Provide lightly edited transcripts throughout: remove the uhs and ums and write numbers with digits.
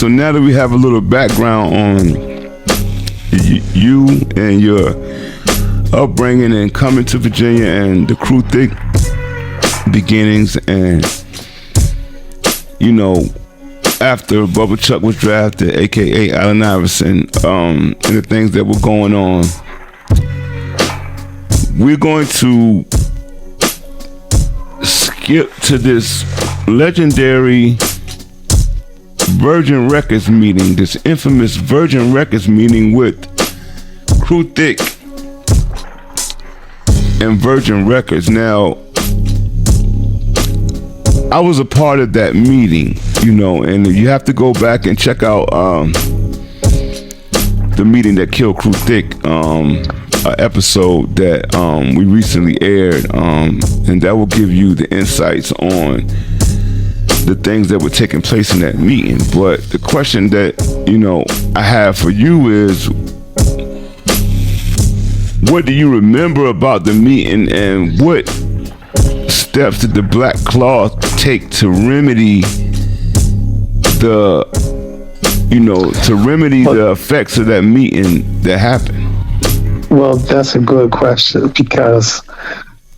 so now that we have a little background on you and your upbringing and coming to Virginia and the CRU THIK beginnings, and you know, after Bubba Chuck was drafted, aka Allen Iverson, and the things that were going on, we're going to skip to this legendary Virgin Records meeting, this infamous Virgin Records meeting with CRU THIK and Virgin Records. Now, I was a part of that meeting, you know, and you have to go back and check out the meeting that killed CRU THIK, episode that we recently aired, and that will give you the insights on the things that were taking place in that meeting. But the question that, you know, I have for you is, what do you remember about the meeting, and what steps did the Black Cloth take to remedy the effects of that meeting that happened? Well, that's a good question, because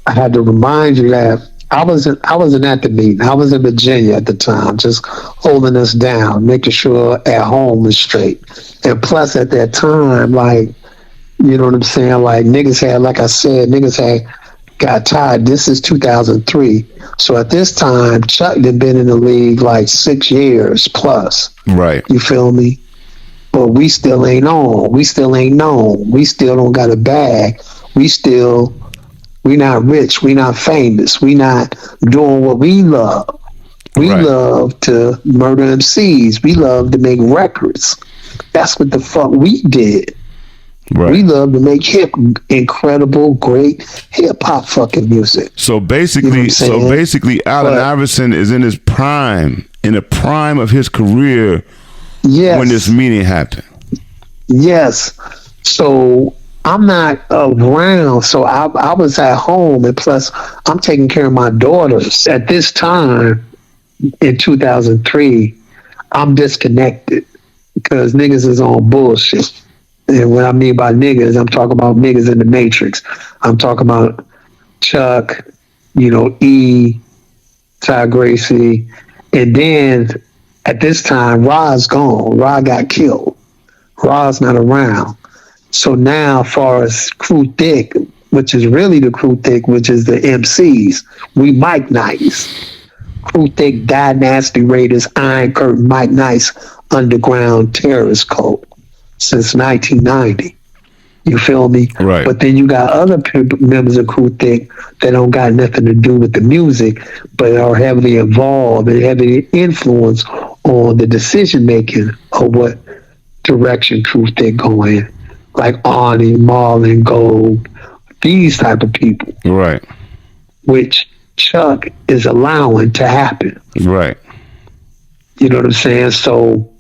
I had to remind you that I wasn't at the meeting. I was in Virginia at the time, just holding us down, making sure at home was straight. And plus, at that time, like, you know what I'm saying? Like, niggas had got tired. This is 2003. So at this time, Chuck had been in the league like 6 years plus. Right. You feel me? But we still ain't on. We still ain't known. We still don't got a bag. We not rich. We not famous. We not doing what we love. We love to murder MCs. We love to make records. That's what the fuck we did. Right. We love to make incredible, great hip hop fucking music. So basically, Allen Iverson is in his prime, in the prime of his career. Yes. When this meeting happened. Yes. So I'm not around. So I was at home, and plus I'm taking care of my daughters. At this time in 2003, I'm disconnected because niggas is on bullshit. And what I mean by niggas, I'm talking about niggas in the Matrix. I'm talking about Chuck, you know, E, Ty Gracie, and then at this time, Ra's gone. Ra got killed. Ra's not around. So now, as far as CRU THIK, which is really the CRU THIK, which is the MCs, we Mike Nice. CRU THIK, Die Nasty Raiders, Iron Curtain, Mike Nice, underground terrorist cult since 1990. You feel me? Right. But then you got other members of CRU THIK that don't got nothing to do with the music, but are heavily involved and heavily influenced on the decision making of what direction CRU THIK going, like Arnie, Marlon, Gold, these type of people. Right. Which Chuck is allowing to happen. Right. You know what I'm saying? So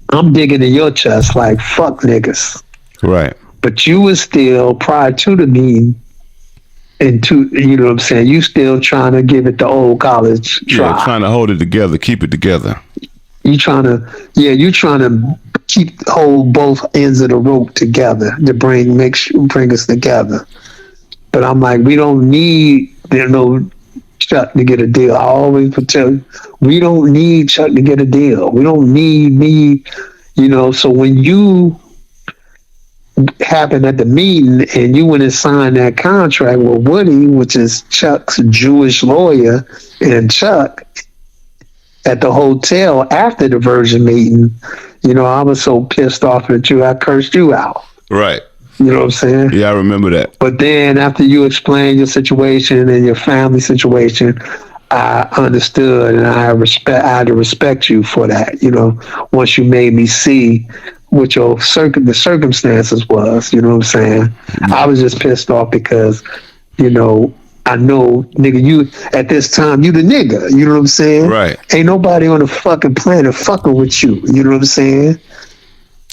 I'm digging in your chest like, fuck niggas. Right. But you was still, prior to the meeting, you know what I'm saying, you still trying to give it the old college try. Yeah, trying to hold it together, keep it together. You trying to hold both ends of the rope together to bring us together. But I'm like, we don't need, Chuck to get a deal. I always tell you, we don't need Chuck to get a deal. We don't need me, so when you happened at the meeting and you went and signed that contract with Woody, which is Chuck's Jewish lawyer, and Chuck at the hotel after the Virgin meeting, I was so pissed off at you, I cursed you out. Right. You know what I'm saying? Yeah, I remember that. But then after you explained your situation and your family situation, I understood, and I had to respect you for that. Once you made me see what the circumstances was, you know what I'm saying? Mm-hmm. I was just pissed off because, I know, nigga, you at this time, you the nigga, you know what I'm saying? Right. Ain't nobody on the fucking planet fucking with you, you know what I'm saying?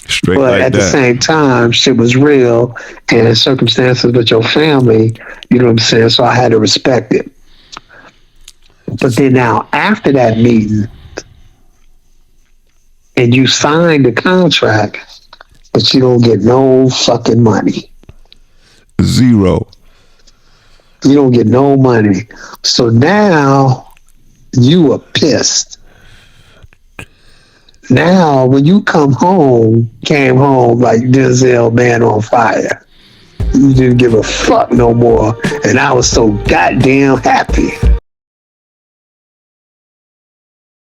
Straight but like at that. The same time, shit was real, and circumstances with your family, you know what I'm saying? So I had to respect it. But then now, after that meeting, and you signed the contract, but you don't get no fucking money. Zero. You don't get no money. So now you are pissed. Now, when you came home like Denzel Man on Fire. You didn't give a fuck no more. And I was so goddamn happy.